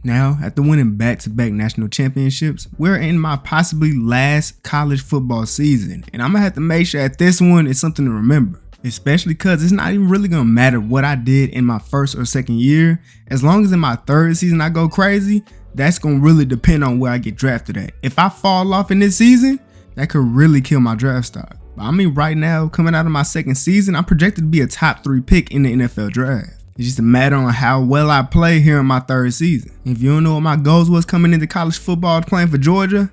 Now, after winning back-to-back national championships, we're in my possibly last college football season, and I'm gonna have to make sure that this one is something to remember. Especially because it's not even really gonna matter what I did in my first or second year. As long as in my third season I go crazy, that's gonna really depend on where I get drafted at. If I fall off in this season, that could really kill my draft stock. But I mean, right now, coming out of my second season, I'm projected to be a top 3 pick in the NFL draft. It's just a matter on how well I play here in my third season. If you don't know what my goals was coming into college football playing for Georgia,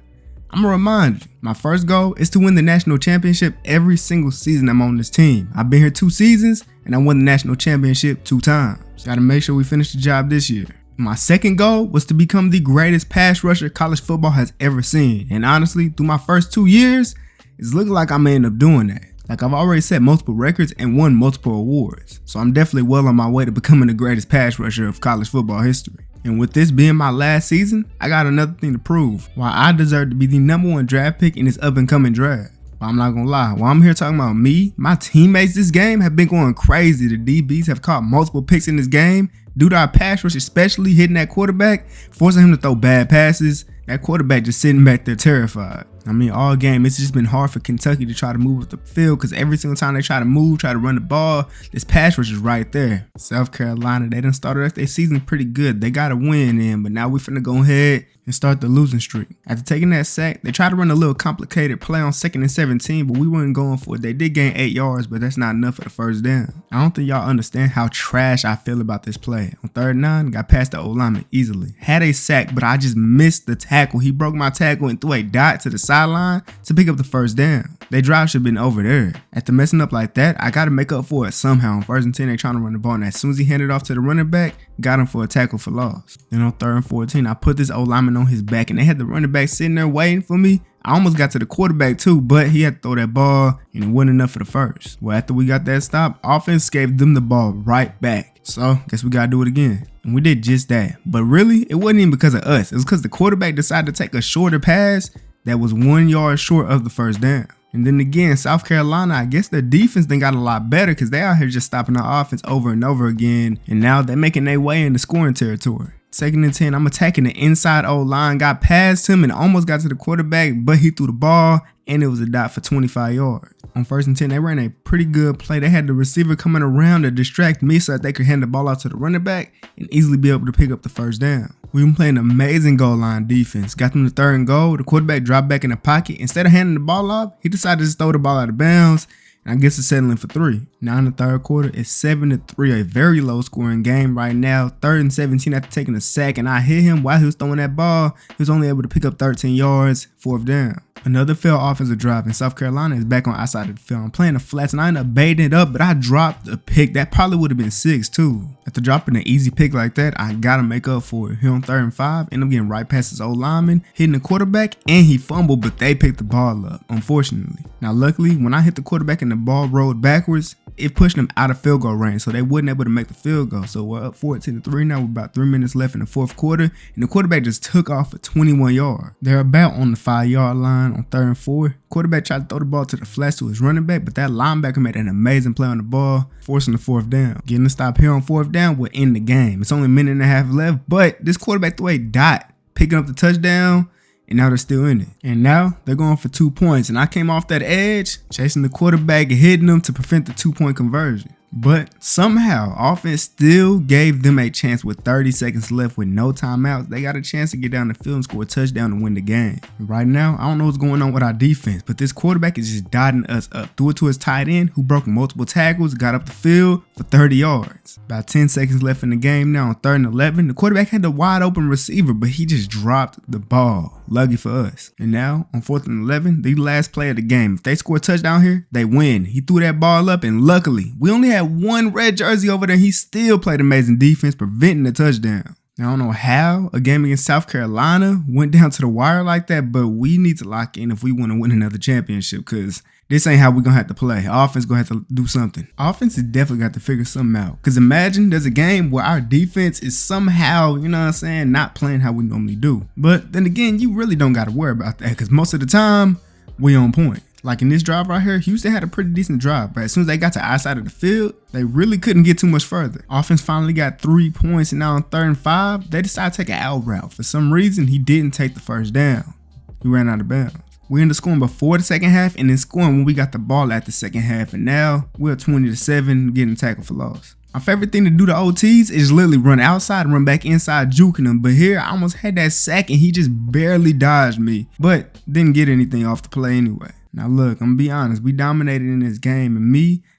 I'm gonna remind you, my first goal is to win the national championship every single season I'm on this team. I've been here 2 seasons and I won the national championship 2 times. Gotta make sure we finish the job this year. My second goal was to become the greatest pass rusher college football has ever seen. And honestly, through my first 2 years, it's looking like I'm gonna end up doing that. Like, I've already set multiple records and won multiple awards. So I'm definitely well on my way to becoming the greatest pass rusher of college football history. And with this being my last season, I got another thing to prove. Why I deserve to be the #1 draft pick in this up and coming draft. But I'm not gonna lie, while I'm here talking about me, my teammates this game have been going crazy. The DBs have caught multiple picks in this game due to our pass rush, especially hitting that quarterback, forcing him to throw bad passes. That quarterback just sitting back there terrified. I mean, all game, it's just been hard for Kentucky to try to move up the field because every single time they try to move, try to run the ball, this pass rush is right there. South Carolina, they done started off their season pretty good. They got a win in, but now we finna go ahead and start the losing streak. After taking that sack, they tried to run a little complicated play on 2nd and 17, but we weren't going for it. They did gain 8 yards, but that's not enough for the first down. I don't think y'all understand how trash I feel about this play. On 3rd and 9, got past the O-lineman easily. Had a sack, but I just missed the tackle. He broke my tackle and threw a dot to the sideline to pick up the first down. Their drive should have been over there. After messing up like that, I got to make up for it somehow. On 1st and 10, they trying to run the ball, and as soon as he handed off to the running back, got him for a tackle for loss. Then on 3rd and 14, I put this O-lineman on his back, and they had the running back sitting there waiting for me. I almost got to the quarterback too, but he had to throw that ball, and it wasn't enough for the first. Well, after we got that stop, offense gave them the ball right back. So, guess we gotta do it again. And we did just that. But really, it wasn't even because of us. It was because the quarterback decided to take a shorter pass that was 1 yard short of the first down. And then again, South Carolina, I guess their defense then got a lot better because they out here just stopping our offense over and over again. And now they're making their way into scoring territory. 2nd and 10, I'm attacking the inside O-line, got past him and almost got to the quarterback, but he threw the ball and it was a dot for 25 yards. On 1st and 10, they ran a pretty good play. They had the receiver coming around to distract me so that they could hand the ball out to the running back and easily be able to pick up the first down. We've been playing amazing goal line defense. Got them to 3rd and goal. The quarterback dropped back in the pocket. Instead of handing the ball off, he decided to just throw the ball out of bounds. And I guess it's settling for 3. Now in the 3rd quarter, it's 7-3, a very low scoring game right now. 3rd and 17 after taking a sack, and I hit him while he was throwing that ball. He was only able to pick up 13 yards, 4th down. Another failed offensive drive, and South Carolina is back on outside of the field. I'm playing the flats, and I ended up baiting it up, but I dropped a pick. That probably would have been 6 too. After dropping an easy pick like that, I gotta make up for it. Here on 3rd and 5, end up getting right past his old lineman, hitting the quarterback, and he fumbled, but they picked the ball up, unfortunately. Now luckily, when I hit the quarterback and the ball rolled backwards, it pushed them out of field goal range, so they wasn't able to make the field goal. So we're up 14-3 now with about 3 minutes left in the 4th quarter, and the quarterback just took off for 21 yards. They're about on the 5-yard line on 3rd and 4. Quarterback tried to throw the ball to the flats to his running back, but that linebacker made an amazing play on the ball, forcing the 4th down. Getting the stop here on 4th down will end the game. It's only a minute and a half left, but this quarterback threw a dot, picking up the touchdown, and now they're still in it. And now they're going for 2 points, and I came off that edge, chasing the quarterback and hitting them to prevent the 2-point conversion. But somehow, offense still gave them a chance with 30 seconds left with no timeouts. They got a chance to get down the field and score a touchdown and win the game. Right now, I don't know what's going on with our defense, but this quarterback is just dotting us up. Threw it to his tight end, who broke multiple tackles, got up the field for 30 yards. About 10 seconds left in the game now on 3rd and 11. The quarterback had the wide open receiver, but he just dropped the ball. Lucky for us. And now on 4th and 11, the last play of the game. If they score a touchdown here, they win. He threw that ball up, and luckily, we only had one red jersey over there. He still played amazing defense, preventing the touchdown. Now, I don't know how a game against South Carolina went down to the wire like that, but we need to lock in if we want to win another championship, because this ain't how we're going to have to play. Offense going to have to do something. Offense has definitely got to figure something out. Because imagine there's a game where our defense is somehow, you know what I'm saying, not playing how we normally do. But then again, you really don't got to worry about that, because most of the time, we on point. Like in this drive right here, Houston had a pretty decent drive, but as soon as they got to our side of the field, they really couldn't get too much further. Offense finally got 3 points, and now on 3rd and 5, they decided to take an out route. For some reason, he didn't take the first down. He ran out of bounds. We ended up scoring before the second half and then scoring when we got the ball at the second half, and now we're 20-7 getting tackled for loss. My favorite thing to do to OTs is literally run outside and run back inside, juking him. But here, I almost had that sack and he just barely dodged me, but didn't get anything off the play anyway. Now look, I'm gonna be honest, we dominated in this game, and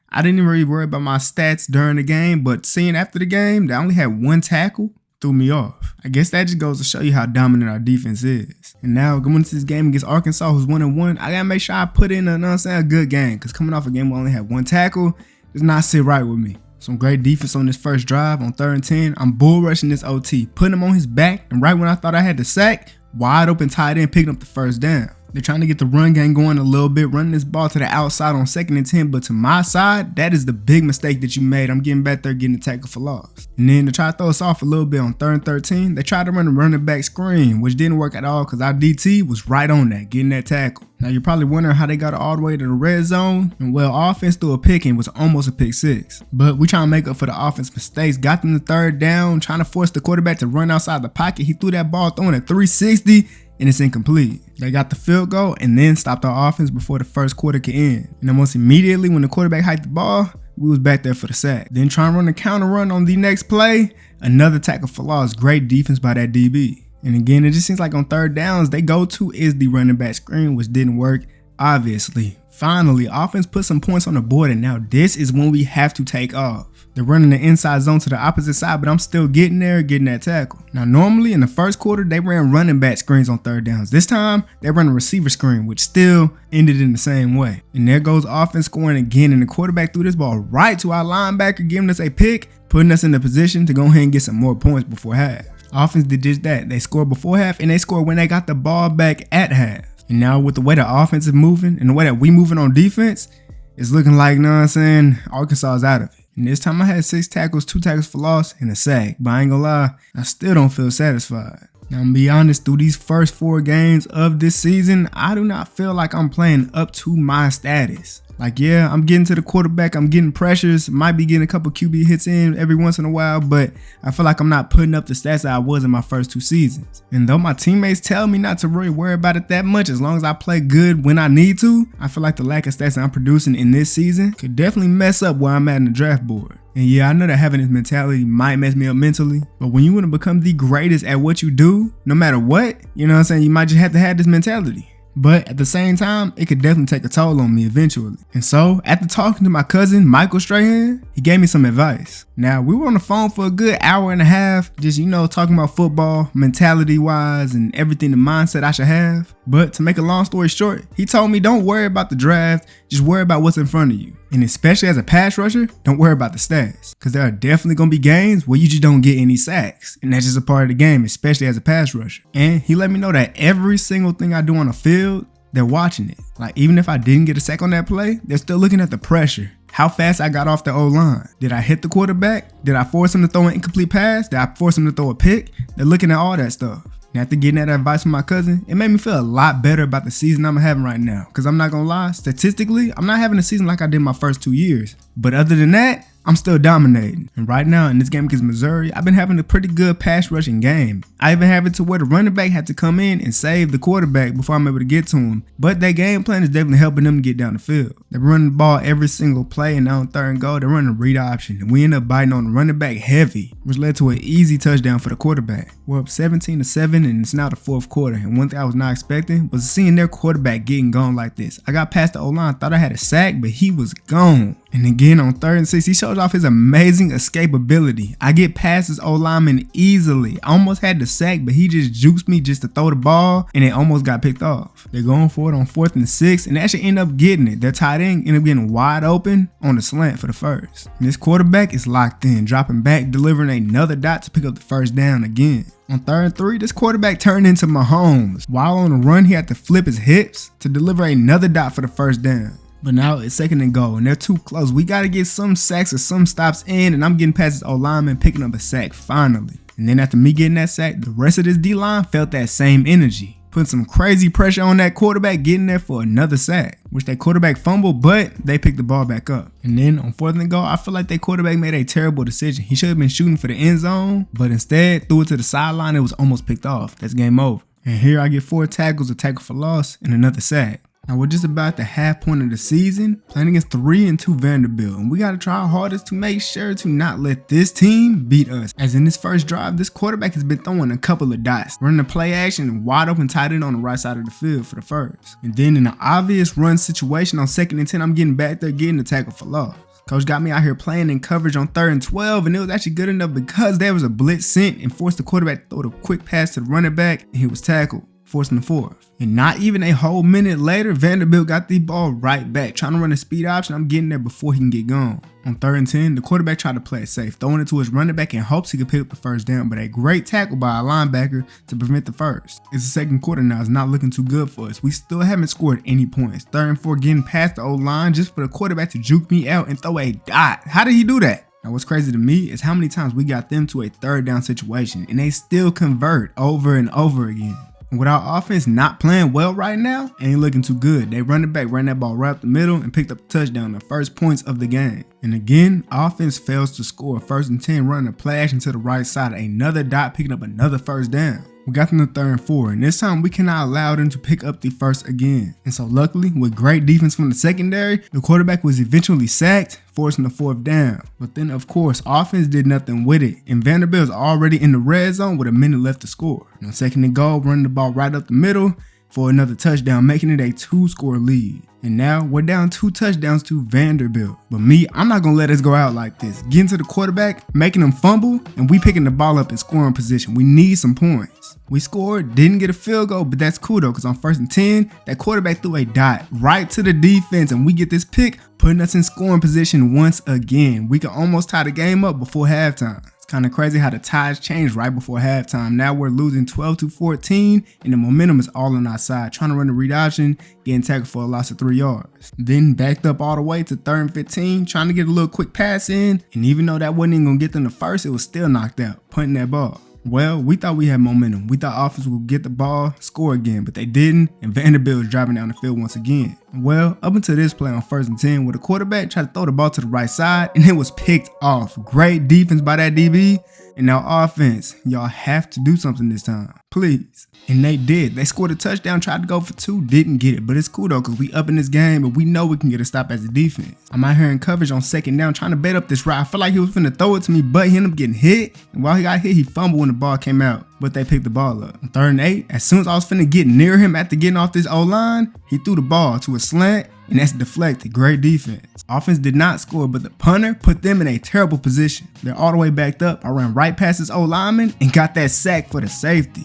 I didn't really worry about my stats during the game, but seeing after the game, they only had 1 tackle, threw me off. I guess that just goes to show you how dominant our defense is. And now going into this game against Arkansas, who's 1-1, I gotta make sure I put in a good game, because coming off a game where I only had 1 tackle does not sit right with me. Some great defense on this first drive. On 3rd and 10, I'm bull rushing this OT, putting him on his back, and right when I thought I had the sack, wide open tight end picking up the first down. They're trying to get the run game going a little bit, running this ball to the outside on 2nd and 10, but to my side, that is the big mistake that you made. I'm getting back there getting the tackle for loss. And then to try to throw us off a little bit on 3rd and 13, they tried to run a running back screen, which didn't work at all because our DT was right on that, getting that tackle. Now you're probably wondering how they got it all the way to the red zone, and well, offense threw a pick and was almost a pick 6. But we trying to make up for the offense mistakes, got them the 3rd down, trying to force the quarterback to run outside the pocket. He threw that ball throwing at 360, and it's incomplete. They got the field goal and then stopped our offense before the first quarter could end. And almost immediately when the quarterback hiked the ball, we was back there for the sack. Then trying to run a counter run on the next play, another tackle for loss. Great defense by that DB. And again, it just seems like on 3rd downs, they go to is the running back screen, which didn't work, obviously. Finally, offense put some points on the board, and now this is when we have to take off. They're running the inside zone to the opposite side, but I'm still getting there, getting that tackle. Now, normally in the first quarter, they ran running back screens on 3rd downs. This time, they run a receiver screen, which still ended in the same way. And there goes offense scoring again, and the quarterback threw this ball right to our linebacker, giving us a pick, putting us in the position to go ahead and get some more points before half. Offense did just that. They scored before half, and they scored when they got the ball back at half. And now with the way the offense is moving and the way that we moving on defense, it's looking like, Arkansas is out of it. And this time I had 6 tackles, 2 tackles for loss, and a sack. But I ain't gonna lie, I still don't feel satisfied. Now, I'm gonna be honest, through these first 4 games of this season, I do not feel like I'm playing up to my status. Like, yeah, I'm getting to the quarterback, I'm getting pressures, might be getting a couple QB hits in every once in a while, but I feel like I'm not putting up the stats that I was in my first 2 seasons. And though my teammates tell me not to really worry about it that much, as long as I play good when I need to, I feel like the lack of stats that I'm producing in this season could definitely mess up where I'm at in the draft board. And yeah, I know that having this mentality might mess me up mentally, but when you want to become the greatest at what you do, no matter what, you might just have to have this mentality. But at the same time, it could definitely take a toll on me eventually. And so, after talking to my cousin, Michael Strahan, he gave me some advice. Now, we were on the phone for a good hour and a half, just, talking about football, mentality-wise, and everything, the mindset I should have. But to make a long story short, he told me don't worry about the draft, just worry about what's in front of you. And especially as a pass rusher, don't worry about the stats. Because there are definitely going to be games where you just don't get any sacks. And that's just a part of the game, especially as a pass rusher. And he let me know that every single thing I do on the field, they're watching it. Like, even if I didn't get a sack on that play, they're still looking at the pressure. How fast I got off the O-line. Did I hit the quarterback? Did I force him to throw an incomplete pass? Did I force him to throw a pick? They're looking at all that stuff. And after getting that advice from my cousin, it made me feel a lot better about the season I'm having right now. Because I'm not going to lie, statistically, I'm not having a season like I did my first 2 years. But other than that, I'm still dominating. And right now in this game against Missouri, I've been having a pretty good pass rushing game. I even have it to where the running back had to come in and save the quarterback before I'm able to get to him. But that game plan is definitely helping them get down the field. They're running the ball every single play, and now on 3rd and goal, they're running a read option. And we end up biting on the running back heavy, which led to an easy touchdown for the quarterback. We're up 17-7, and it's now the 4th quarter. And one thing I was not expecting was seeing their quarterback getting gone like this. I got past the O-line, thought I had a sack, but he was gone. And again, on 3rd and 6, he shows off his amazing escapability. I get past his O-lineman easily. I almost had the sack, but he just juked me just to throw the ball, and it almost got picked off. They're going for it on 4th and 6, and they actually end up getting it. Their tight end ended up getting wide open on the slant for the first. And this quarterback is locked in, dropping back, delivering another dot to pick up the first down again. On 3rd and 3, this quarterback turned into Mahomes. While on the run, he had to flip his hips to deliver another dot for the first down. But now it's 2nd and goal, and they're too close. We got to get some sacks or some stops in, and I'm getting past this O-lineman, picking up a sack finally. And then after me getting that sack, the rest of this D-line felt that same energy, putting some crazy pressure on that quarterback, getting there for another sack. which their quarterback fumbled, but they picked the ball back up. And then on 4th and goal, I feel like their quarterback made a terrible decision. He should have been shooting for the end zone, but instead threw it to the sideline. It was almost picked off. That's game over. And here I get 4 tackles, a tackle for loss, and another sack. Now we're just about the half point of the season, playing against 3-2 Vanderbilt, and we gotta try our hardest to make sure to not let this team beat us. As in this first drive, this quarterback has been throwing a couple of dots, running a play action wide open tight end on the right side of the field for the first. And then in an obvious run situation on 2nd and 10, I'm getting back there getting the tackle for loss. Coach got me out here playing in coverage on 3rd and 12, and it was actually good enough because there was a blitz sent and forced the quarterback to throw the quick pass to the running back, and he was tackled, forcing the 4th. And not even a whole minute later, Vanderbilt got the ball right back, trying to run a speed option. I'm getting there before he can get gone. On 3rd and 10, the quarterback tried to play it safe, throwing it to his running back in hopes he could pick up the first down, but a great tackle by a linebacker to prevent the first. It's the 2nd quarter now. It's not looking too good for us. We still haven't scored any points. 3rd and 4 getting past the O-line just for the quarterback to juke me out and throw a dot. How did he do that? Now what's crazy to me is how many times we got them to a 3rd down situation and they still convert over and over again. And with our offense not playing well right now, ain't looking too good. They running back, ran that ball right up the middle and picked up a touchdown, the first points of the game. And again, offense fails to score. 1st and 10, running a play action to the right side, another dot, picking up another first down. We got them to 3rd and 4, and this time we cannot allow them to pick up the first again. And so luckily, with great defense from the secondary, the quarterback was eventually sacked, forcing the 4th down. But then of course, offense did nothing with it, and Vanderbilt is already in the red zone with a minute left to score. On 2nd and goal, running the ball right up the middle for another touchdown, making it a 2-score lead. And now we're down 2 touchdowns to Vanderbilt. But me, I'm not gonna let us go out like this. Getting to the quarterback, making him fumble, and we picking the ball up in scoring position. We need some points. We scored, didn't get a field goal, but that's cool though, because on 1st and 10, that quarterback threw a dot right to the defense, and we get this pick, putting us in scoring position once again. We can almost tie the game up before halftime. Kind of crazy how the tides changed right before halftime. Now we're losing 12-14, and the momentum is all on our side. Trying to run the read option, getting tackled for a loss of 3 yards. Then backed up all the way to 3rd and 15, trying to get a little quick pass in. And even though that wasn't even gonna get them the first, it was still knocked out, punting that ball. Well, we thought we had momentum. We thought offense would get the ball, score again, but they didn't, and Vanderbilt was driving down the field once again. Well, up until this play on 1st and 10, where the quarterback tried to throw the ball to the right side, and it was picked off. Great defense by that DB, and now offense, y'all have to do something this time, please. And they did. They scored a touchdown, tried to go for 2, didn't get it, but it's cool though, because we up in this game, and we know we can get a stop as a defense. I'm out here in coverage on 2nd down, trying to bet up this route. I feel like he was finna throw it to me, but he ended up getting hit, and while he got hit, he fumbled when the ball came out, but they picked the ball up. On 3rd and 8, as soon as I was finna get near him after getting off this O-line, he threw the ball to a slant, and that's deflected. Great defense. Offense did not score, but the punter put them in a terrible position. They're all the way backed up. I ran right past this O-lineman and got that sack for the safety.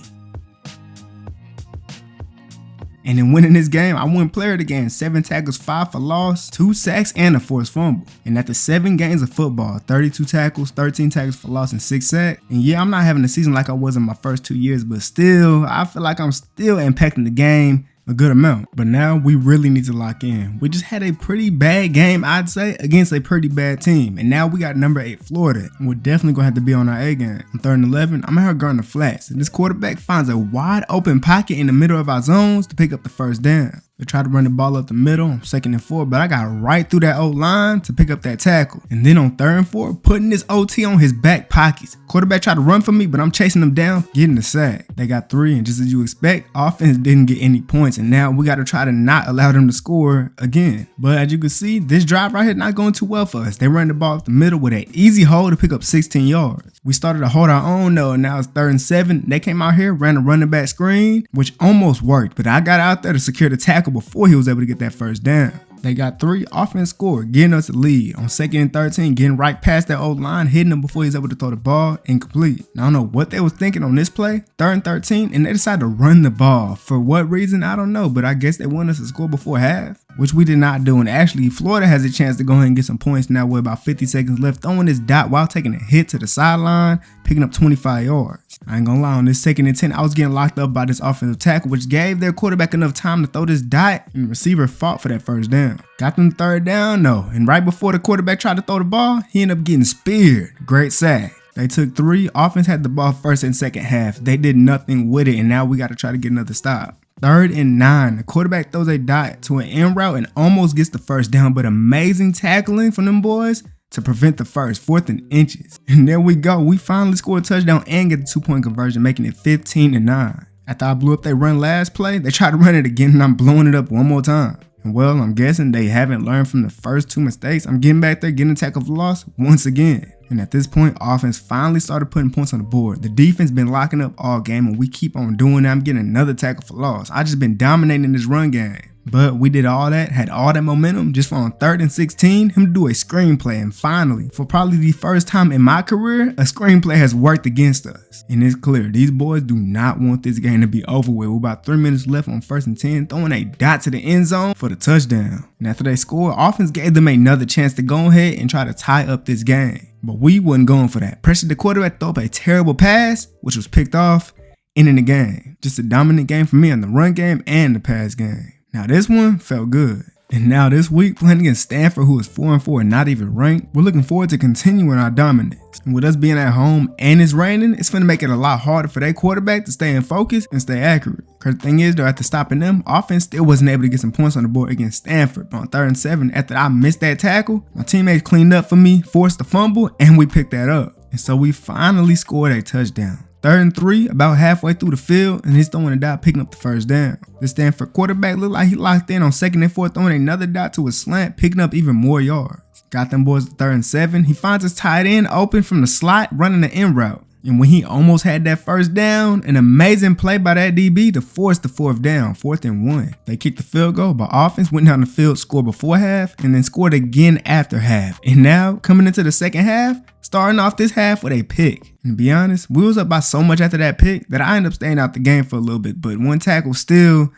And in winning this game, I won player of the game. 7 tackles, 5 for loss, 2 sacks, and a forced fumble. And after 7 games of football, 32 tackles, 13 tackles for loss, and 6 sacks. And yeah, I'm not having a season like I was in my first 2 years, but still, I feel like I'm still impacting the game a good amount. But now we really need to lock in. We just had a pretty bad game, I'd say, against a pretty bad team. And now we got number 8 Florida, and we're definitely gonna have to be on our A game. On 3rd and 11, I'm out here guarding the flats, and this quarterback finds a wide open pocket in the middle of our zones to pick up the first down. They tried to run the ball up the middle on 2nd and 4, but I got right through that O-line to pick up that tackle. And then on 3rd and 4, putting this OT on his back pockets. Quarterback tried to run for me, but I'm chasing him down, getting the sack. They got 3, and just as you expect, offense didn't get any points, and now we got to try to not allow them to score again. But as you can see, this drive right here not going too well for us. They ran the ball up the middle with an easy hole to pick up 16 yards. We started to hold our own though, and now it's 3rd and 7. They came out here, ran a running back screen, which almost worked, but I got out there to secure the tackle before he was able to get that first down. They got 3, offense scored, getting us the lead. On 2nd and 13, getting right past that old line, hitting him before he's able to throw the ball, incomplete. Now, I don't know what they was thinking on this play, 3rd and 13, and they decided to run the ball. For what reason, I don't know, but I guess they wanted us to score before half, which we did not do. And actually, Florida has a chance to go ahead and get some points now with about 50 seconds left, throwing this dot while taking a hit to the sideline, picking up 25 yards. I ain't gonna lie, on this 2nd and 10, I was getting locked up by this offensive tackle, which gave their quarterback enough time to throw this dot, and the receiver fought for that first down. Got them 3rd down though, and right before the quarterback tried to throw the ball, he ended up getting speared. Great sack. They took 3, offense had the ball first and second half. They did nothing with it, and now we got to try to get another stop. 3rd and 9. The quarterback throws a dot to an in route and almost gets the first down, but amazing tackling from them boys to prevent the first, 4th and inches. And there we go. We finally scored a touchdown and get the 2-point conversion, making it 15-9. After I blew up their run last play, they tried to run it again and I'm blowing it up one more time. And well, I'm guessing they haven't learned from the first 2 mistakes. I'm getting back there, getting a tackle for loss once again. And at this point, offense finally started putting points on the board. The defense been locking up all game and we keep on doing that. I'm getting another tackle for loss. I just been dominating this run game. But we did all that, had all that momentum just for on 3rd and 16, him to do a screenplay. And finally, for probably the first time in my career, a screenplay has worked against us. And it's clear, these boys do not want this game to be over with. With about 3 minutes left on 1st and 10, throwing a dot to the end zone for the touchdown. And after they scored, offense gave them another chance to go ahead and try to tie up this game. But we wasn't going for that. Pressured the quarterback, throw up a terrible pass, which was picked off, ending the game. Just a dominant game for me in the run game and the pass game. Now this one felt good. And now this week, playing against Stanford, who is 4-4 and not even ranked, we're looking forward to continuing our dominance. And with us being at home and it's raining, it's gonna make it a lot harder for their quarterback to stay in focus and stay accurate. Cause the thing is, though, after stopping them, offense still wasn't able to get some points on the board against Stanford. But on 3rd and 7, after I missed that tackle, my teammates cleaned up for me, forced the fumble, and we picked that up. And so we finally scored a touchdown. 3rd and 3, about halfway through the field, and he's throwing a dot, picking up the first down. The Stanford quarterback looked like he locked in on 2nd and 4, throwing another dot to a slant, picking up even more yards. Got them boys to 3rd and 7. He finds his tight end open from the slot, running the in route. And when he almost had that first down, an amazing play by that DB to force the 4th down, 4th and 1. They kicked the field goal, but offense went down the field, scored before half, and then scored again after half. And now, coming into the second half, starting off this half with a pick. And to be honest, we was up by so much after that pick that I ended up staying out the game for a little bit, but one tackle still,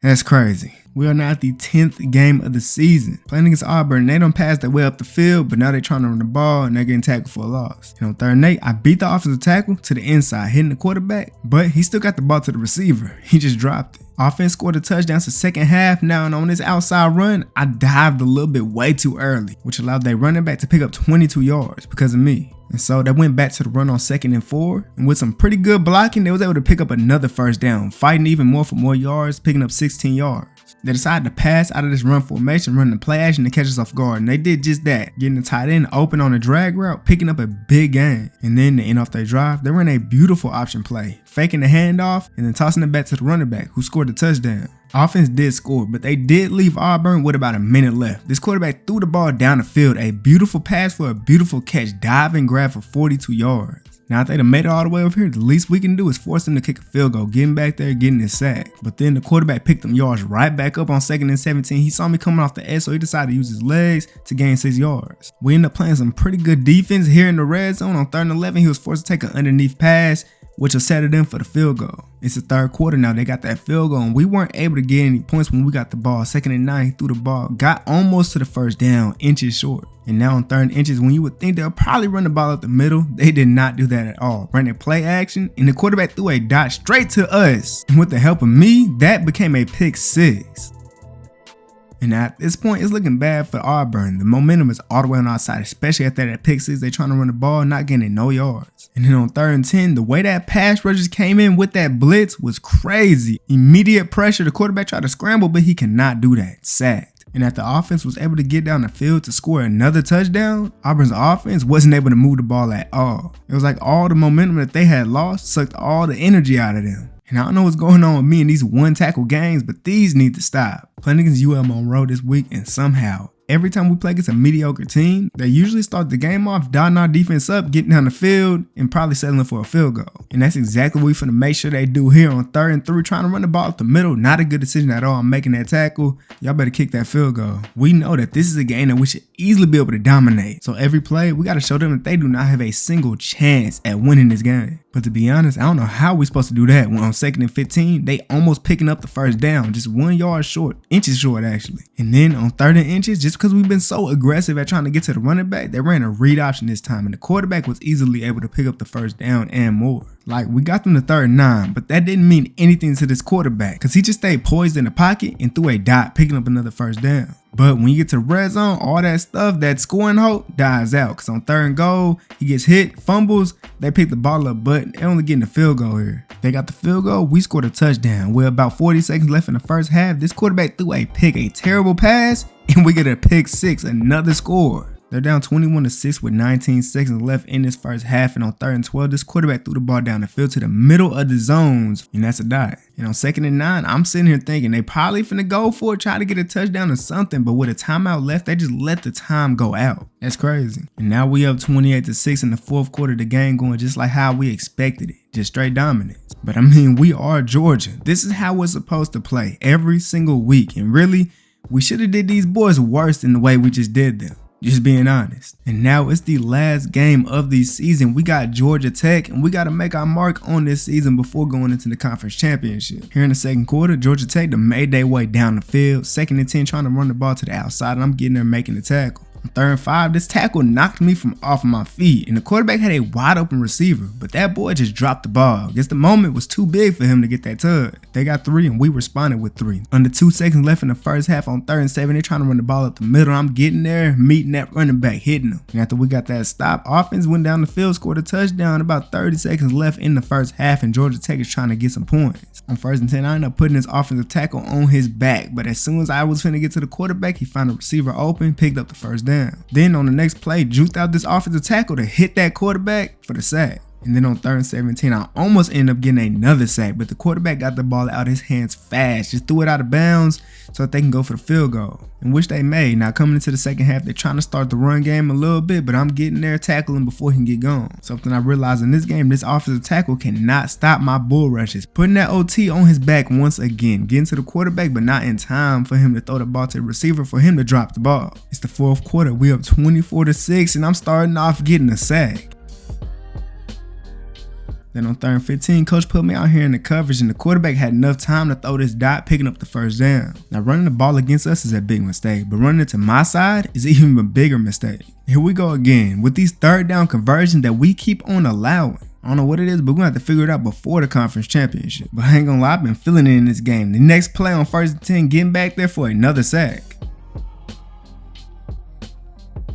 that's crazy. We are now at the 10th game of the season. Playing against Auburn, they don't pass their way up the field, but now they're trying to run the ball and they're getting tackled for a loss. And on 3rd and 8, I beat the offensive tackle to the inside, hitting the quarterback, but he still got the ball to the receiver. He just dropped it. Offense scored a touchdown to second half now, and on this outside run, I dived a little bit way too early, which allowed their running back to pick up 22 yards because of me. And so they went back to the run on 2nd and 4, and with some pretty good blocking, they was able to pick up another first down, fighting even more for more yards, picking up 16 yards. They decided to pass out of this run formation, running the play action to catch us off guard, and they did just that, getting the tight end open on a drag route, picking up a big gain. And then to end off their drive, they ran a beautiful option play, faking the handoff and then tossing it back to the running back, who scored the touchdown. Offense did score, but they did leave Auburn with about a minute left. This quarterback threw the ball down the field, a beautiful pass for a beautiful catch, dive and grab for 42 yards. Now, if they'd have made it all the way over here, the least we can do is force them to kick a field goal, getting back there, getting his sack. But then the quarterback picked them yards right back up on 2nd and 17. He saw me coming off the edge, so he decided to use his legs to gain 6 yards. We ended up playing some pretty good defense here in the red zone. On 3rd and 11, he was forced to take an underneath pass, which will set it in for the field goal. It's the 3rd quarter now. They got that field goal, and we weren't able to get any points when we got the ball. 2nd and 9, he threw the ball, got almost to the first down, inches short. And now on 3rd and inches, when you would think they'll probably run the ball up the middle, they did not do that at all. Ran a play action, and the quarterback threw a dot straight to us. And with the help of me, that became a pick 6. And at this point, it's looking bad for Auburn. The momentum is all the way on our side, especially after that pick 6. They trying to run the ball, not getting no yards. And then on 3rd and 10, the way that pass rushers came in with that blitz was crazy. Immediate pressure. The quarterback tried to scramble, but he cannot do that. Sacked. And after offense was able to get down the field to score another touchdown, Auburn's offense wasn't able to move the ball at all. It was like all the momentum that they had lost sucked all the energy out of them. And I don't know what's going on with me in these one tackle games, but these need to stop. Playing against UL Monroe this week, and somehow, every time we play against a mediocre team, they usually start the game off dotting our defense up, getting down the field, and probably settling for a field goal. And that's exactly what we're finna make sure they do here on 3rd and 3, trying to run the ball up the middle. Not a good decision at all. I'm making that tackle. Y'all better kick that field goal. We know that this is a game that we should easily be able to dominate. So every play, we got to show them that they do not have a single chance at winning this game. But to be honest, I don't know how we're supposed to do that when on 2nd and 15, they almost picking up the first down, just 1 yard short, inches short actually. And then on 3rd and inches, just because we've been so aggressive at trying to get to the running back, they ran a read option this time, and the quarterback was easily able to pick up the first down and more. Like, we got them to 3rd and 9, but that didn't mean anything to this quarterback because he just stayed poised in the pocket and threw a dot, picking up another first down. But when you get to the red zone, all that stuff, that scoring hope dies out. Because on 3rd and goal, he gets hit, fumbles, they pick the ball up, but they only getting the field goal here. They got the field goal, we scored a touchdown. With about 40 seconds left in the first half, this quarterback threw a pick, a terrible pass, and we get a pick 6, another score. They're down 21-6 with 19 seconds left in this first half, and on 3rd and 12, this quarterback threw the ball down the field to the middle of the zones, and that's a dot. And on 2nd and 9, I'm sitting here thinking they probably finna go for it, try to get a touchdown or something, but with a timeout left, they just let the time go out. That's crazy. And now we up 28-6 in the 4th quarter, the game going just like how we expected it, just straight dominance. But I mean, we are Georgia. This is how we're supposed to play every single week, and really, we should have did these boys worse than the way we just did them. Just being honest. And now it's the last game of the season. We got Georgia Tech, and we got to make our mark on this season before going into the conference championship. Here in the 2nd quarter, Georgia Tech made their way down the field. 2nd and 10, trying to run the ball to the outside, and I'm getting there making the tackle. On 3rd and 5, this tackle knocked me from off of my feet, and the quarterback had a wide open receiver, but that boy just dropped the ball. I guess the moment was too big for him to get that tug. They got 3, and we responded with 3. Under 2 seconds left in the first half, on 3rd and 7, they're trying to run the ball up the middle. I'm getting there, meeting that running back, hitting him. And after we got that stop, offense went down the field, scored a touchdown. About 30 seconds left in the first half, and Georgia Tech is trying to get some points. On 1st and 10, I ended up putting this offensive tackle on his back, but as soon as I was finna get to the quarterback, he found a receiver open, picked up the first down. Then on the next play, juked out this offensive tackle to hit that quarterback for the sack. And then on 3rd and 17, I almost ended up getting another sack, but the quarterback got the ball out of his hands fast, just threw it out of bounds so that they can go for the field goal, and which they made. Now coming into the second half, they're trying to start the run game a little bit, but I'm getting there tackling before he can get gone. Something I realized in this game, this offensive tackle cannot stop my bull rushes. Putting that OT on his back once again, getting to the quarterback, but not in time for him to throw the ball to the receiver for him to drop the ball. It's the 4th quarter, we up 24-6, and I'm starting off getting a sack. Then on 3rd and 15, coach put me out here in the coverage, and the quarterback had enough time to throw this dot, picking up the first down. Now running the ball against us is a big mistake, but running it to my side is even a bigger mistake. Here we go again with these 3rd down conversions that we keep on allowing. I don't know what it is, but we're going to have to figure it out before the conference championship. But I ain't gonna lie, I've been feeling it in this game. The next play on 1st and 10, getting back there for another sack.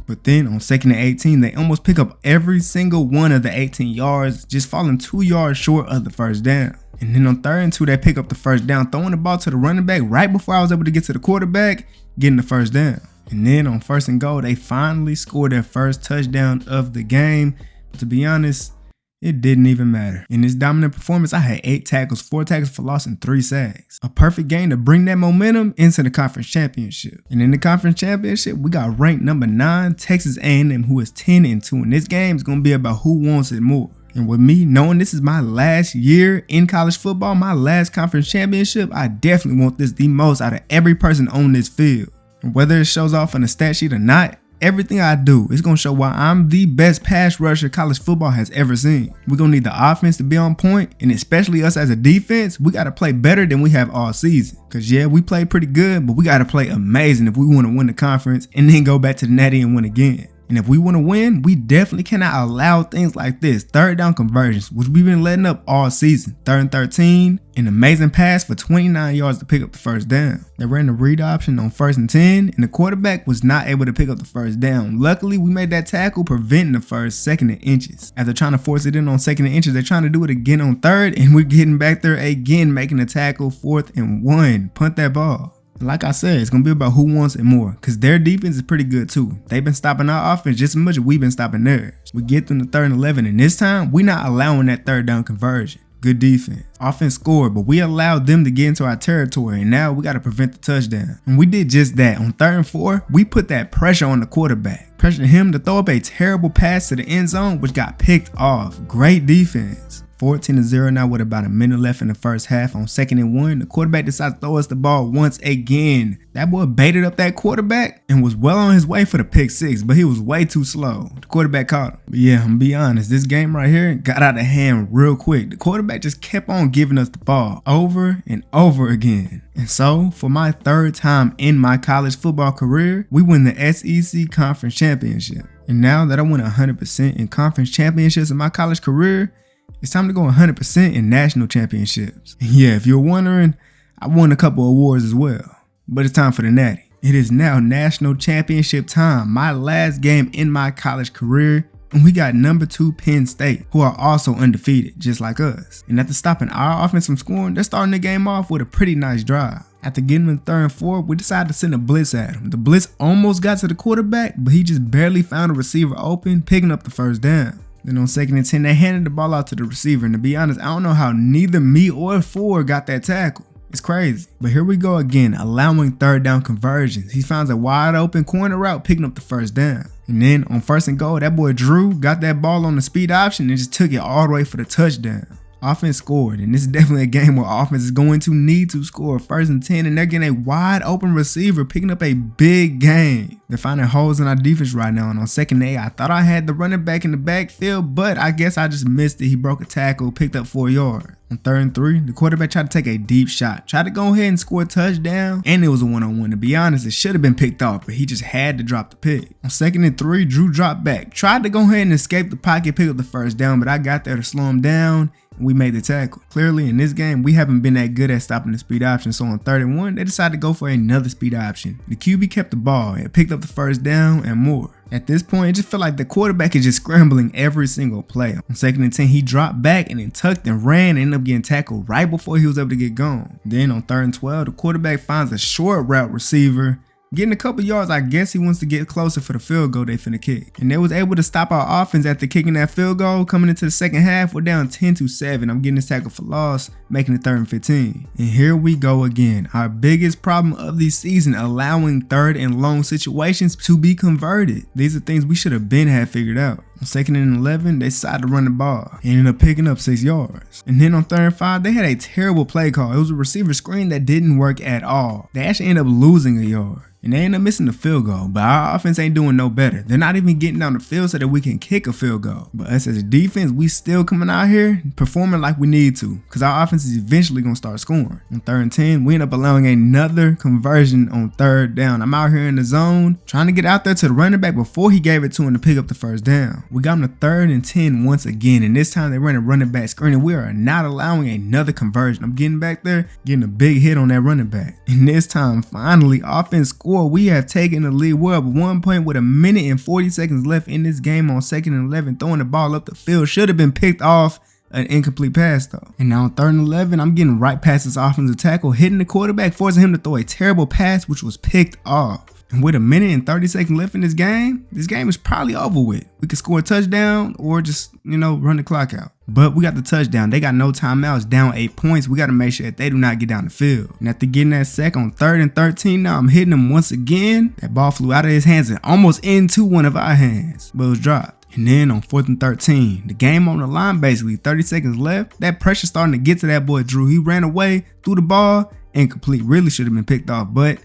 But then on 2nd and 18, they almost pick up every single one of the 18 yards, just falling 2 yards short of the first down. And then on 3rd and 2, they pick up the first down, throwing the ball to the running back right before I was able to get to the quarterback, getting the first down. And then on 1st and goal, they finally scored their first touchdown of the game. But to be honest, it didn't even matter. In this dominant performance, I had 8 tackles, 4 tackles for loss, and 3 sacks. A perfect game to bring that momentum into the conference championship. And in the conference championship, we got ranked number 9, Texas A&M, who is 10-2. And this game is going to be about who wants it more. And with me knowing this is my last year in college football, my last conference championship, I definitely want this the most out of every person on this field. And whether it shows off on the stat sheet or not, everything I do is going to show why I'm the best pass rusher college football has ever seen. We're going to need the offense to be on point, and especially us as a defense, we got to play better than we have all season. Because yeah, we played pretty good, but we got to play amazing if we want to win the conference and then go back to the Natty and win again. And if we want to win, we definitely cannot allow things like this. 3rd down conversions, which we've been letting up all season. 3rd and 13, an amazing pass for 29 yards to pick up the first down. They ran the read option on 1st and 10, and the quarterback was not able to pick up the first down. Luckily, we made that tackle, preventing the first, 2nd and inches. After trying to force it in on 2nd and inches, they're trying to do it again on 3rd, and we're getting back there again, making a tackle, 4th and 1. Punt that ball. Like I said, it's going to be about who wants it more, because their defense is pretty good too. They've been stopping our offense just as much as we've been stopping theirs. We get them to 3rd and 11, and this time, we're not allowing that 3rd down conversion. Good defense. Offense scored, but we allowed them to get into our territory, and now we got to prevent the touchdown. And we did just that. On 3rd and 4, we put that pressure on the quarterback, pressuring him to throw up a terrible pass to the end zone, which got picked off. Great defense. 14-0 now with about a minute left in the first half. On 2nd and 1, the quarterback decides to throw us the ball once again. That boy baited up that quarterback and was well on his way for the pick 6, but he was way too slow. The quarterback caught him. But yeah, I'm gonna be honest, this game right here got out of hand real quick. The quarterback just kept on giving us the ball over and over again. And so, for my 3rd time in my college football career, we win the SEC Conference Championship. And now that I went 100% in conference championships in my college career, it's time to go 100% in national championships. And yeah, if you're wondering, I won a couple awards as well. But it's time for the Natty. It is now national championship time, my last game in my college career, and we got number 2 Penn State, who are also undefeated, just like us. And after stopping our offense from scoring, they're starting the game off with a pretty nice drive. After getting in 3rd and 4, we decided to send a blitz at him. The blitz almost got to the quarterback, but he just barely found a receiver open, picking up the 1st down. Then on 2nd and 10, they handed the ball out to the receiver, and to be honest, I don't know how neither me or Ford got that tackle. It's crazy. But here we go again, allowing 3rd down conversions. He finds a wide open corner route, picking up the 1st down. And then on 1st and goal, that boy Drew got that ball on the speed option and just took it all the way for the touchdown. Offense scored, and this is definitely a game where offense is going to need to score. 1st and 10, and they're getting a wide open receiver, picking up a big gain. They're finding holes in our defense right now, and on 2nd and 8, I thought I had the running back in the backfield, but I guess I just missed it. He broke a tackle, picked up 4 yards. On 3rd and 3, the quarterback tried to take a deep shot, tried to go ahead and score a touchdown, and it was a one-on-one. To be honest, it should have been picked off, but he just had to drop the pick. On 2nd and 3, Drew dropped back, tried to go ahead and escape the pocket, pick up the 1st down, but I got there to slow him down, and we made the tackle. Clearly, in this game, we haven't been that good at stopping the speed option, so on 3rd and 1, they decided to go for another speed option. The QB kept the ball and picked up the 1st down and more. At this point, it just felt like the quarterback is just scrambling every single play. On 2nd and 10, he dropped back and then tucked and ran and ended up getting tackled right before he was able to get gone. Then on 3rd and 12, the quarterback finds a short route receiver, getting a couple yards. I guess he wants to get closer for the field goal they finna kick. And they was able to stop our offense after kicking that field goal. Coming into the 2nd half, we're down 10-7. I'm getting this tackle for loss, making it 3rd and 15. And here we go again. Our biggest problem of the season, allowing 3rd and long situations to be converted. These are things we should have had figured out. On 2nd and 11, they decided to run the ball. They ended up picking up 6 yards. And then on 3rd and 5, they had a terrible play call. It was a receiver screen that didn't work at all. They actually ended up losing a yard. And they ended up missing the field goal, but our offense ain't doing no better. They're not even getting down the field so that we can kick a field goal. But us as a defense, we still coming out here performing like we need to, because our offense is eventually going to start scoring. On 3rd and 10, we end up allowing another conversion on 3rd down. I'm out here in the zone, trying to get out there to the running back before he gave it to him to pick up the 1st down. We got him to 3rd and 10 once again, and this time they ran a running back screen, and we are not allowing another conversion. I'm getting back there, getting a big hit on that running back. And this time, finally, offense scored. We have taken the lead. We're up 1 point with 1 minute and 40 seconds left in this game on 2nd and 11. Throwing the ball up the field should have been picked off. An incomplete pass though. And now on 3rd and 11, I'm getting right past this offensive tackle, hitting the quarterback, forcing him to throw a terrible pass, which was picked off. And with 1 minute and 30 seconds left in this game is probably over with. We could score a touchdown or just, run the clock out. But we got the touchdown. They got no timeouts, down 8 points. We got to make sure that they do not get down the field. And after getting that sack on 3rd and 13, now I'm hitting him once again. That ball flew out of his hands and almost into one of our hands, but it was dropped. And then on 4th and 13, the game on the line basically, 30 seconds left. That pressure starting to get to that boy Drew. He ran away, threw the ball, incomplete. Really should have been picked off, but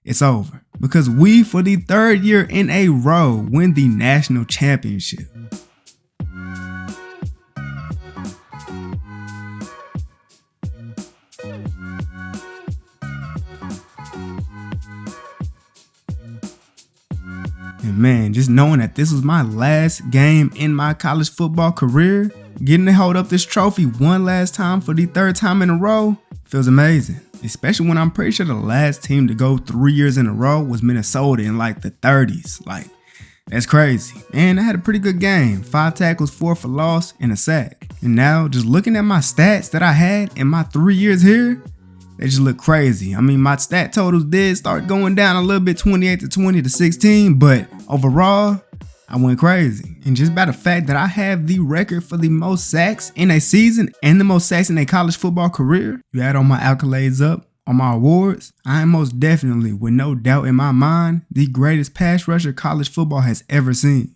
it's over. Because we, for the 3rd year in a row, win the national championship. And man, just knowing that this was my last game in my college football career, getting to hold up this trophy one last time for the 3rd time in a row feels amazing. Especially when I'm pretty sure the last team to go 3 years in a row was Minnesota in like the 30s. Like, that's crazy. And I had a pretty good game. 5 tackles, 4 for loss, and a sack. And now, just looking at my stats that I had in my 3 years here, they just look crazy. I mean, my stat totals did start going down a little bit, 28 to 20 to 16, but overall, I went crazy. And just by the fact that I have the record for the most sacks in a season and the most sacks in a college football career, you add all my accolades up, on my awards, I am most definitely, with no doubt in my mind, the greatest pass rusher college football has ever seen.